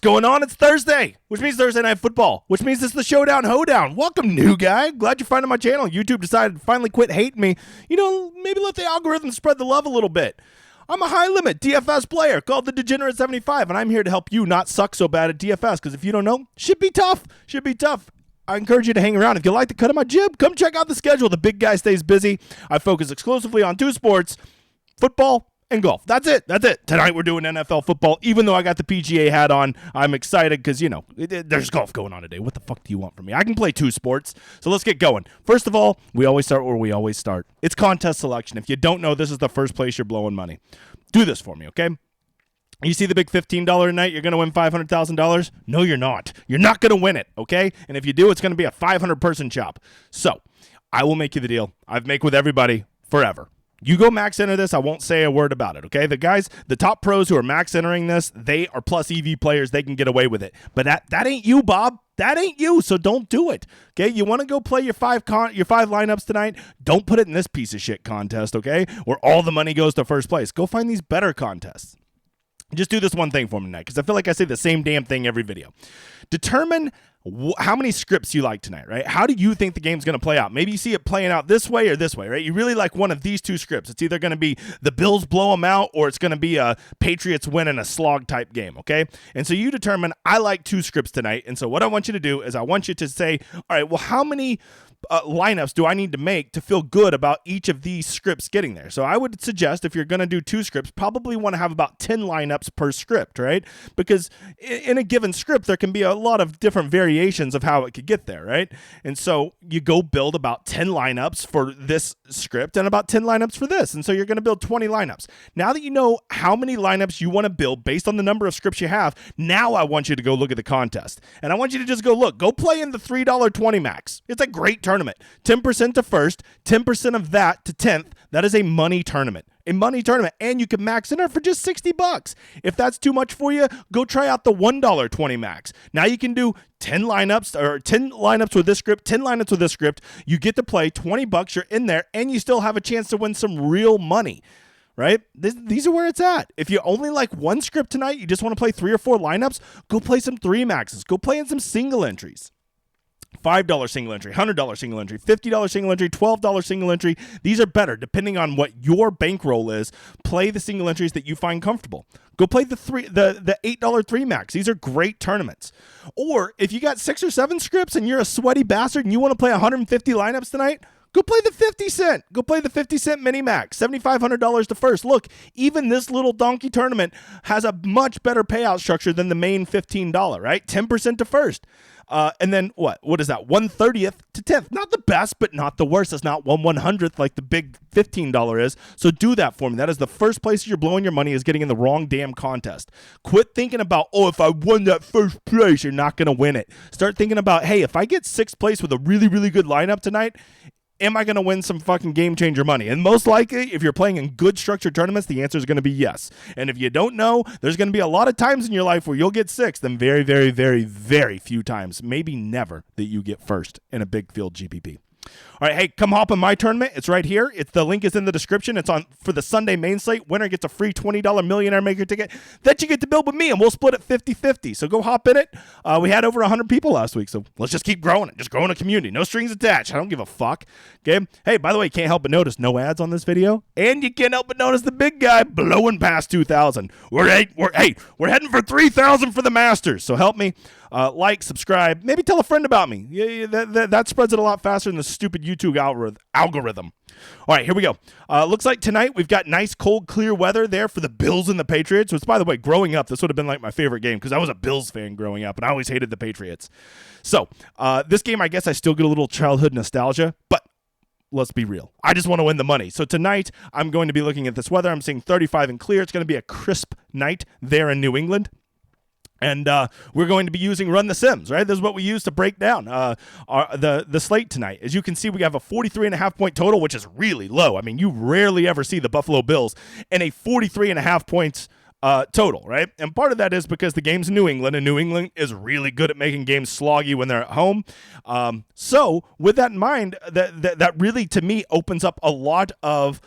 going on? It's Thursday, which means Thursday Night Football, which means it's the Showdown, Hoedown. Welcome, new guy. Glad you're finding my channel. YouTube decided to finally quit hating me. You know, maybe let the algorithm spread the love a little bit. I'm a high-limit DFS player called the Degenerate 75, and I'm here to help you not suck so bad at DFS, because if you don't know, should be tough. I encourage you to hang around. If you like the cut of my jib, come check out the schedule. The big guy stays busy. I focus exclusively on two sports, football and golf. That's it. Tonight we're doing NFL football. Even though I got the PGA hat on, I'm excited because, you know, there's golf going on today. What the fuck do you want from me? I can play two sports. So let's get going. First of all, we always start where we always start. It's contest selection. If you don't know, this is the first place you're blowing money. Do this for me, okay? You see the big $15 a night, you're going to win $500,000? No, you're not. You're not going to win it, okay? And if you do, it's going to be a 500-person chop. So I will make you the deal I've made with everybody forever. You go max enter this, I won't say a word about it, okay? The top pros who are max entering this, they are plus EV players. They can get away with it. But that ain't you, Bob. That ain't you, so don't do it, okay? You want to go play your five lineups tonight? Don't put it in this piece of shit contest, okay? Where all the money goes to first place. Go find these better contests. Just do this one thing for me tonight, because I feel like I say the same damn thing every video. Determine how many scripts you like tonight, right? How do you think the game's going to play out? Maybe you see it playing out this way or this way, right? You really like one of these two scripts. It's either going to be the Bills blow them out or it's going to be a Patriots win in a slog type game, okay? And so you determine, I like two scripts tonight. And so what I want you to do is I want you to say, all right, well, how many lineups do I need to make to feel good about each of these scripts getting there? So I would suggest if you're going to do two scripts, probably want to have about 10 lineups per script, right? Because in a given script, there can be a lot of different variations of how it could get there, right? And so you go build about 10 lineups for this script and about 10 lineups for this. And so you're going to build 20 lineups. Now that you know how many lineups you want to build based on the number of scripts you have, now I want you to go look at the contest. And I want you to just go play in the $3.20 max. It's a great tournament. 10% to first, 10% of that to 10th. That is a money tournament. And you can max enter for just $60. If that's too much for you, go try out the $1.20 max. Now you can do 10 lineups with this script, 10 lineups with this script. You get to play $20. You're in there, and you still have a chance to win some real money. Right? These are where it's at. If you only like one script tonight, you just want to play 3 or 4 lineups, go play some 3 maxes. Go play in some single entries. $5 single entry, $100 single entry, $50 single entry, $12 single entry. These are better depending on what your bankroll is. Play the single entries that you find comfortable. Go play the $8 3 max. These are great tournaments. Or if you got 6 or 7 scripts and you're a sweaty bastard and you want to play 150 lineups tonight, go play the 50 cent. Go play the 50 cent mini max, $7,500 to first. Look, even this little donkey tournament has a much better payout structure than the main $15, right? 10% to first. And then what is that? 1/30th to 10th. Not the best, but not the worst. It's not 1/100th like the big $15 is. So do that for me. That is the first place you're blowing your money, is getting in the wrong damn contest. Quit thinking about, if I won that first place, you're not going to win it. Start thinking about, hey, if I get 6th place with a really, really good lineup tonight, am I going to win some fucking game changer money? And most likely, if you're playing in good structured tournaments, the answer is going to be yes. And if you don't know, there's going to be a lot of times in your life where you'll get 6th, and very, very, very, very few times, maybe never, that you get first in a big field GPP. All right, hey, come hop on my tournament. It's right here. The link is in the description. It's on for the Sunday main slate. Winner gets a free $20 Millionaire Maker ticket that you get to build with me, and we'll split it 50-50. So go hop in it. We had over 100 people last week, so let's just keep growing it. Just growing a community. No strings attached. I don't give a fuck. Okay? Hey, by the way, you can't help but notice no ads on this video, and you can't help but notice the big guy blowing past 2,000. We're heading for 3,000 for the Masters, so help me. Like, subscribe, maybe tell a friend about me. Yeah, that spreads it a lot faster than the stupid YouTube algorithm. All right, here we go. Looks like tonight we've got nice, cold, clear weather there for the Bills and the Patriots, which, by the way, growing up, this would have been like my favorite game because I was a Bills fan growing up, and I always hated the Patriots. So this game, I guess I still get a little childhood nostalgia, but let's be real. I just want to win the money. So tonight, I'm going to be looking at this weather. I'm seeing 35 and clear. It's going to be a crisp night there in New England. And we're going to be using Run the Sims, right? This is what we use to break down the slate tonight. As you can see, we have a 43.5 point total, which is really low. I mean, you rarely ever see the Buffalo Bills and a 43.5 points total, right? And part of that is because the game's in New England, and New England is really good at making games sloggy when they're at home. So with that in mind, that really, to me, opens up a lot of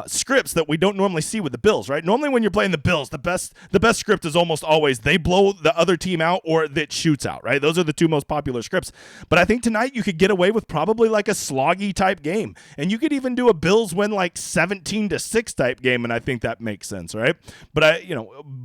scripts that we don't normally see with the Bills, right? Normally when you're playing the Bills, the best script is almost always they blow the other team out or that shoots out, right? Those are the two most popular scripts. But I think tonight you could get away with probably like a sloggy type game. And you could even do a Bills win like 17-6 type game, and I think that makes sense, right? But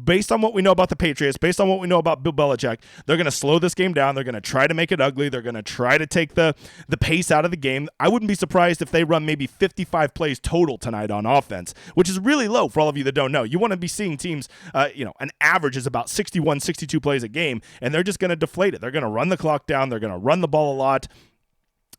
based on what we know about the Patriots, based on what we know about Bill Belichick, they're going to slow this game down. They're going to try to make it ugly. They're going to try to take the pace out of the game. I wouldn't be surprised if they run maybe 55 plays total tonight on offense, which is really low for all of you that don't know. You want to be seeing teams, an average is about 61, 62 plays a game, and they're just going to deflate it. They're going to run the clock down. They're going to run the ball a lot.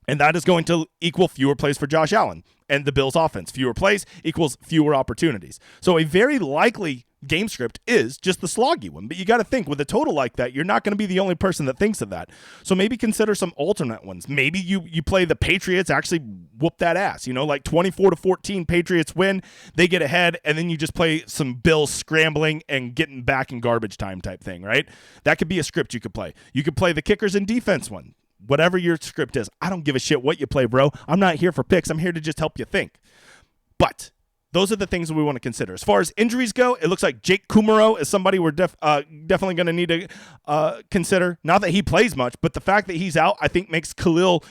And that is going to equal fewer plays for Josh Allen and the Bills offense. Fewer plays equals fewer opportunities. So a very likely game script is just the sloggy one. But you got to think, with a total like that, you're not going to be the only person that thinks of that. So maybe consider some alternate ones. Maybe you play the Patriots, actually whoop that ass. Like 24-14 Patriots win, they get ahead, and then you just play some Bills scrambling and getting back in garbage time type thing, right? That could be a script you could play. You could play the kickers and defense one. Whatever your script is, I don't give a shit what you play, bro. I'm not here for picks. I'm here to just help you think. But those are the things that we want to consider. As far as injuries go, it looks like Jake Kumaro is somebody we're definitely going to need to consider. Not that he plays much, but the fact that he's out, I think, makes Khalil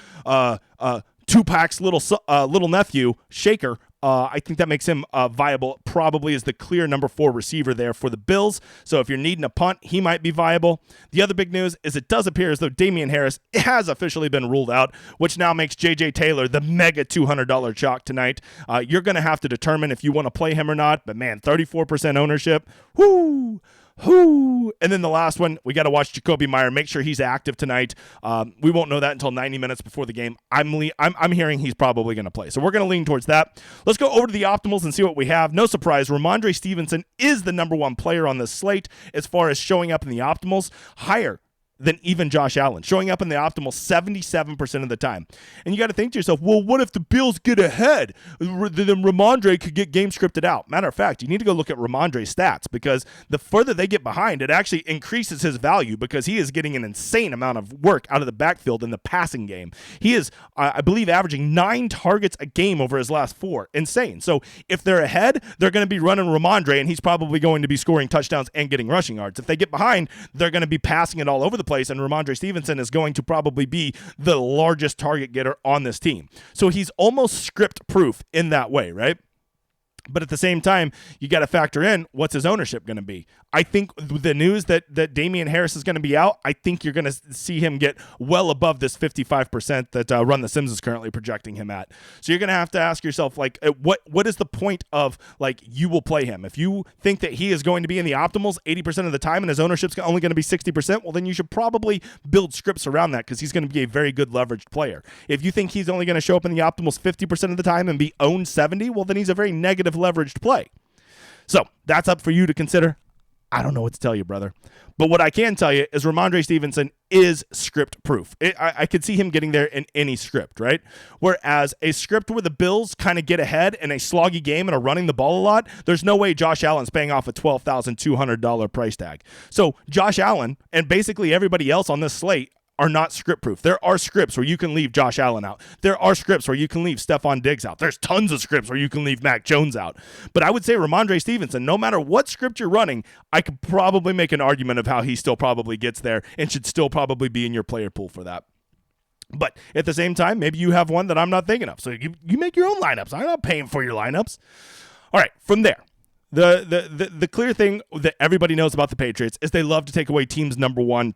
Tupac's little nephew, Shaker, I think that makes him viable, probably as the clear number 4 receiver there for the Bills. So if you're needing a punt, he might be viable. The other big news is it does appear as though Damian Harris has officially been ruled out, which now makes J.J. Taylor the mega $200 chalk tonight. You're going to have to determine if you want to play him or not, but man, 34% ownership. Whoo! And then the last one, we got to watch Jacoby Meyer. Make sure he's active tonight. We won't know that until 90 minutes before the game. I'm hearing he's probably going to play. So we're going to lean towards that. Let's go over to the optimals and see what we have. No surprise, Ramondre Stevenson is the number 1 player on this slate as far as showing up in the optimals. Higher than even Josh Allen, showing up in the optimal 77% of the time. And you got to think to yourself, well, what if the Bills get ahead? Then Ramondre could get game scripted out. Matter of fact, you need to go look at Ramondre's stats, because the further they get behind, it actually increases his value, because he is getting an insane amount of work out of the backfield in the passing game. He is, I believe, averaging 9 targets a game over his last 4. Insane. So if they're ahead, they're going to be running Ramondre, and he's probably going to be scoring touchdowns and getting rushing yards. If they get behind, they're going to be passing it all over the place, and Ramondre Stevenson is going to probably be the largest target getter on this team. So he's almost script proof in that way, right? But at the same time, you got to factor in, what's his ownership going to be? I think the news that Damian Harris is going to be out, I think you're going to see him get well above this 55% that Run the Sims is currently projecting him at. So you're going to have to ask yourself, like, what is the point of, like, you will play him? If you think that he is going to be in the optimals 80% of the time and his ownership's only going to be 60%, well, then you should probably build scripts around that, because he's going to be a very good leveraged player. If you think he's only going to show up in the optimals 50% of the time and be owned 70%, well, then he's a very negative leveraged play. So that's up for you to consider. I don't know what to tell you, brother. But what I can tell you is Ramondre Stevenson is script proof. I could see him getting there in any script, right? Whereas a script where the Bills kind of get ahead in a sloggy game and are running the ball a lot, there's no way Josh Allen's paying off a $12,200 price tag. So Josh Allen and basically everybody else on this slate are not script proof. There are scripts where you can leave Josh Allen out. There are scripts where you can leave Stephon Diggs out. There's tons of scripts where you can leave Mac Jones out. But I would say Ramondre Stevenson, no matter what script you're running, I could probably make an argument of how he still probably gets there and should still probably be in your player pool for that. But at the same time, maybe you have one that I'm not thinking of. So you make your own lineups. I'm not paying for your lineups. All right, from there. The clear thing that everybody knows about the Patriots is they love to take away teams' number 1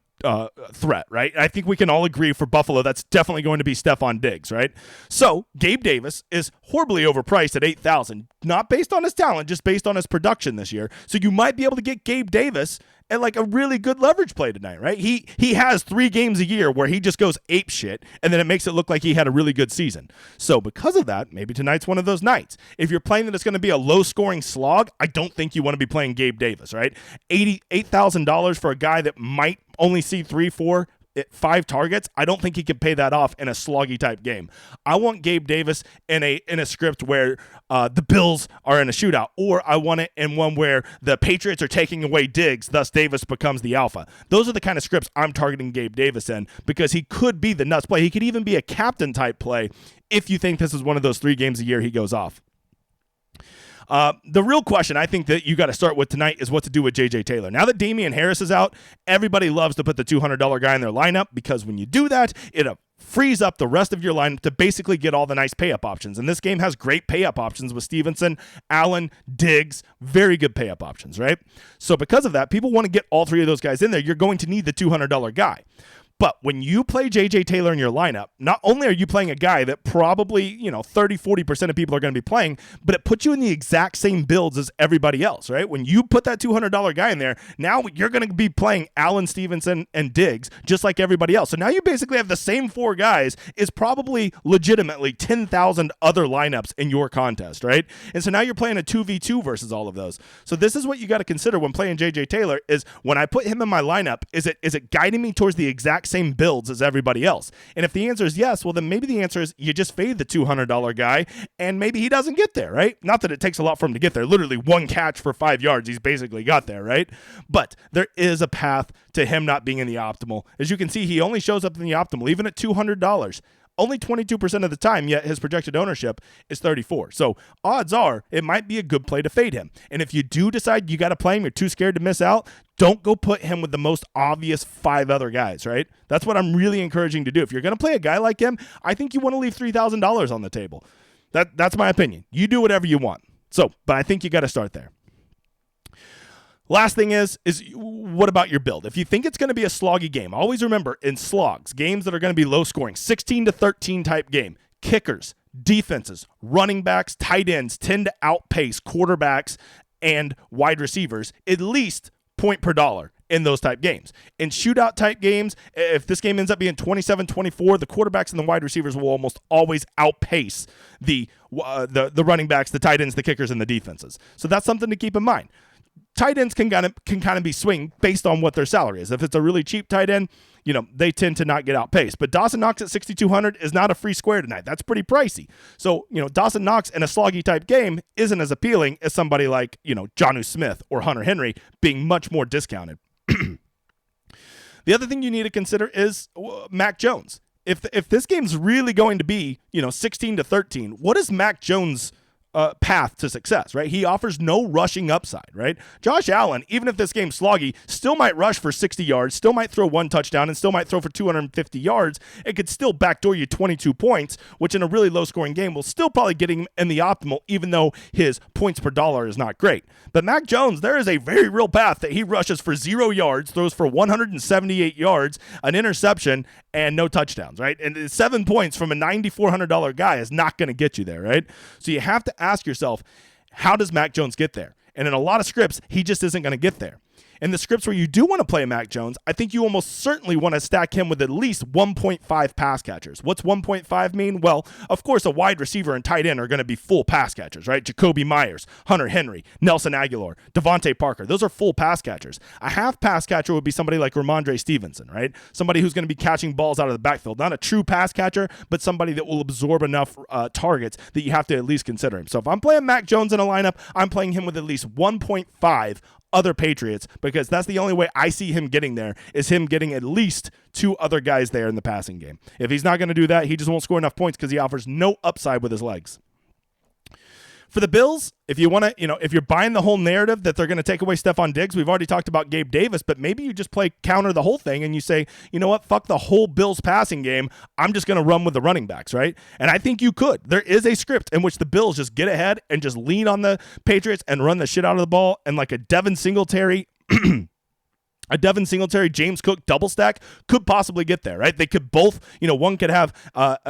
threat, right? I think we can all agree for Buffalo that's definitely going to be Stephon Diggs, right? So Gabe Davis is horribly overpriced at $8,000, not based on his talent, just based on his production this year. So you might be able to get Gabe Davis at like a really good leverage play tonight, right? He has 3 games a year where he just goes ape shit, and then it makes it look like he had a really good season. So because of that, maybe tonight's one of those nights. If you're playing that it's going to be a low-scoring slog, I don't think you want to be playing Gabe Davis, right? $88,000 for a guy that might only see 3-4 5 targets, I don't think he can pay that off in a sloggy type game. I want Gabe Davis in a script where the Bills are in a shootout, or I want it in one where the Patriots are taking away Diggs, thus Davis becomes the alpha. Those are the kind of scripts I'm targeting Gabe Davis in, because he could be the nuts play. He could even be a captain type play if you think this is one of those 3 games a year he goes off. The real question I think that you got to start with tonight is what to do with J.J. Taylor. Now that Damian Harris is out, everybody loves to put the $200 guy in their lineup, because when you do that, it frees up the rest of your lineup to basically get all the nice pay-up options. And this game has great pay-up options with Stevenson, Allen, Diggs, very good pay-up options, right? So because of that, people want to get all 3 of those guys in there. You're going to need the $200 guy. But when you play J.J. Taylor in your lineup, not only are you playing a guy that probably, 30-40% of people are going to be playing, but it puts you in the exact same builds as everybody else, right? When you put that $200 guy in there, now you're going to be playing Allen, Stevenson, and Diggs just like everybody else. So now you basically have the same 4 guys is probably legitimately 10,000 other lineups in your contest, right? And so now you're playing a 2v2 versus all of those. So this is what you got to consider when playing J.J. Taylor is when I put him in my lineup, is it guiding me towards the exact same builds as everybody else? And if the answer is yes, well, then maybe the answer is you just fade the $200 guy and maybe he doesn't get there, right? Not that it takes a lot for him to get there. Literally 1 catch for 5 yards, he's basically got there, right? But there is a path to him not being in the optimal. As you can see, he only shows up in the optimal, even at $200. Only 22% of the time, yet his projected ownership is 34. So odds are it might be a good play to fade him. And if you do decide you got to play him, you're too scared to miss out, don't go put him with the most obvious 5 other guys, right? That's what I'm really encouraging to do. If you're going to play a guy like him, I think you want to leave $3,000 on the table. That's my opinion. You do whatever you want. But I think you got to start there. Last thing is what about your build? If you think it's going to be a sloggy game, always remember in slogs, games that are going to be low scoring, 16-13 type game, kickers, defenses, running backs, tight ends tend to outpace quarterbacks and wide receivers at least point per dollar in those type games. In shootout type games, if this game ends up being 27-24, the quarterbacks and the wide receivers will almost always outpace the running backs, the tight ends, the kickers, and the defenses. So that's something to keep in mind. Tight ends can kind of be swing based on what their salary is. If it's a really cheap tight end, they tend to not get outpaced. But Dawson Knox at $6,200 is not a free square tonight. That's pretty pricey. So, Dawson Knox in a sloggy type game isn't as appealing as somebody like, Jonnu Smith or Hunter Henry being much more discounted. The other thing you need to consider is Mac Jones. If this game's really going to be, 16-13, what is Mac Jones' path to success, right? He offers no rushing upside, right? Josh Allen, even if this game's sloggy, still might rush for 60 yards, still might throw 1 touchdown, and still might throw for 250 yards. It could still backdoor you 22 points, which in a really low-scoring game will still probably get him in the optimal, even though his points per dollar is not great. But Mac Jones, there is a very real path that he rushes for 0 yards, throws for 178 yards, an interception, and no touchdowns, right? And 7 points from a $9,400 guy is not going to get you there, right? So you have to ask yourself, how does Mac Jones get there? And in a lot of scripts, he just isn't going to get there. In the scripts where you do want to play Mac Jones, I think you almost certainly want to stack him with at least 1.5 pass catchers. What's 1.5 mean? Well, of course, a wide receiver and tight end are going to be full pass catchers, right? Jacoby Myers, Hunter Henry, Nelson Aguilar, Devontae Parker. Those are full pass catchers. A half pass catcher would be somebody like Ramondre Stevenson, right? Somebody who's going to be catching balls out of the backfield. Not a true pass catcher, but somebody that will absorb enough targets that you have to at least consider him. So if I'm playing Mac Jones in a lineup, I'm playing him with at least 1.5 other Patriots, because that's the only way I see him getting there, is him getting at least 2 other guys there in the passing game. If he's not going to do that, he just won't score enough points because he offers no upside with his legs. For the Bills, if you want to, if you're buying the whole narrative that they're going to take away Stephon Diggs, we've already talked about Gabe Davis, but maybe you just counter the whole thing and you say, you know what, fuck the whole Bills passing game. I'm just going to run with the running backs, right? And I think you could. There is a script in which the Bills just get ahead and just lean on the Patriots and run the shit out of the ball, and like a Devin Singletary James Cook double stack could possibly get there, right? They could both, one could have,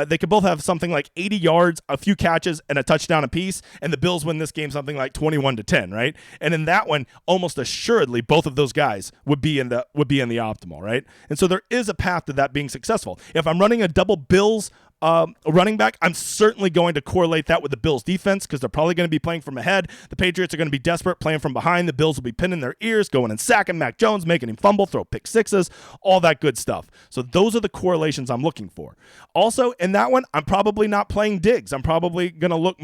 they could both have something like 80 yards, a few catches, and a touchdown apiece, and the Bills win this game something like 21-10, right? And in that one, almost assuredly, both of those guys would be in the optimal, right? And so there is a path to that being successful. If I'm running a double Bills running back, I'm certainly going to correlate that with the Bills defense because they're probably going to be playing from ahead. The Patriots are going to be desperate, playing from behind. The Bills will be pinning their ears, going and sacking Mac Jones, making him fumble, throw pick sixes, all that good stuff. So those are the correlations I'm looking for. Also, in that one, I'm probably not playing Diggs. I'm probably going to look,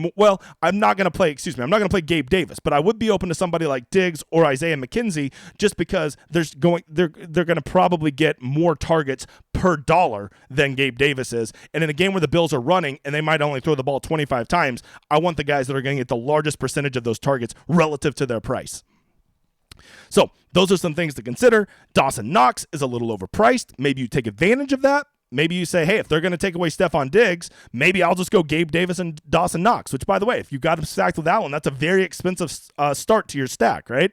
I'm not going to play Gabe Davis, but I would be open to somebody like Diggs or Isaiah McKenzie just because they're going to probably get more targets per dollar than Gabe Davis is. And in a game where the Bills are running and they might only throw the ball 25 times, I want the guys that are going to get the largest percentage of those targets relative to their price. So those are some things to consider. Dawson Knox is a little overpriced. Maybe you take advantage of that. Maybe you say, hey, if they're going to take away Stephon Diggs, maybe I'll just go Gabe Davis and Dawson Knox, which, by the way, if you got him stacked with Allen, that's a very expensive start to your stack, right?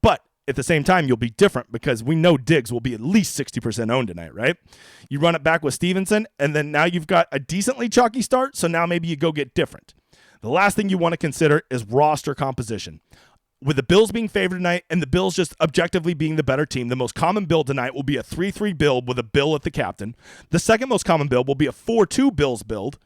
But at the same time, you'll be different because we know Diggs will be at least 60% owned tonight, right? You run it back with Stevenson, and then now you've got a decently chalky start, so now maybe you go get different. The last thing you want to consider is roster composition. With the Bills being favored tonight and the Bills just objectively being the better team, the most common build tonight will be a 3-3 build with a Bill at the captain. The second most common build will be a 4-2 Bills build,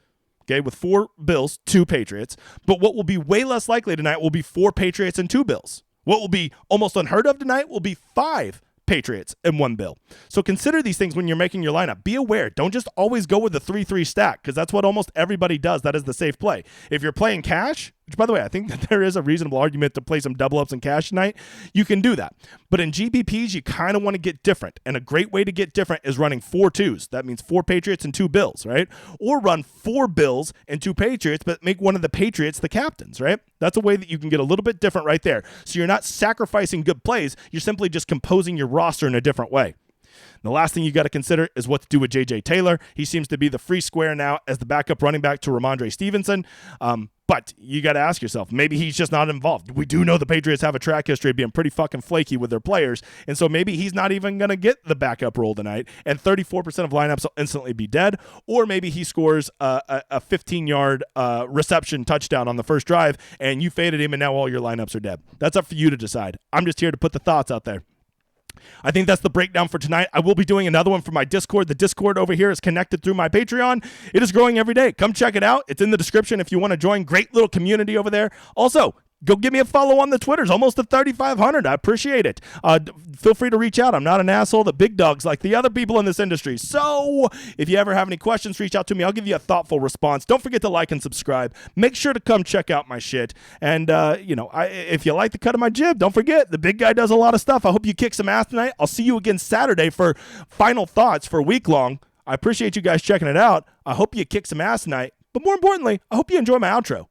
okay, with 4 Bills, 2 Patriots. But what will be way less likely tonight will be 4 Patriots and 2 Bills. What will be almost unheard of tonight will be 5 Patriots and 1 Bill. So consider these things when you're making your lineup. Be aware. Don't just always go with the 3-3 stack because that's what almost everybody does. That is the safe play. If you're playing cash, which, by the way, I think that there is a reasonable argument to play some double-ups in cash tonight, you can do that. But in GPPs, you kind of want to get different. And a great way to get different is running 4 twos. That means 4 Patriots and 2 Bills, right? Or run 4 Bills and 2 Patriots, but make one of the Patriots the captains, right? That's a way that you can get a little bit different right there. So you're not sacrificing good plays. You're simply just composing your roster in a different way. The last thing you got to consider is what to do with J.J. Taylor. He seems to be the free square now as the backup running back to Ramondre Stevenson. But you got to ask yourself, maybe he's just not involved. We do know the Patriots have a track history of being pretty fucking flaky with their players, and so maybe he's not even going to get the backup role tonight, and 34% of lineups will instantly be dead, or maybe he scores a 15-yard reception touchdown on the first drive, and you faded him, and now all your lineups are dead. That's up for you to decide. I'm just here to put the thoughts out there. I think that's the breakdown for tonight. I will be doing another one for my Discord. The Discord over here is connected through my Patreon. It is growing every day. Come check it out. It's in the description if you want to join. Great little community over there. Also, go give me a follow on the Twitters. Almost to 3,500. I appreciate it. Feel free to reach out. I'm not an asshole to big dogs like the other people in this industry. So if you ever have any questions, reach out to me. I'll give you a thoughtful response. Don't forget to like and subscribe. Make sure to come check out my shit. And, if you like the cut of my jib, don't forget, the big guy does a lot of stuff. I hope you kick some ass tonight. I'll see you again Saturday for final thoughts for a week long. I appreciate you guys checking it out. I hope you kick some ass tonight. But more importantly, I hope you enjoy my outro.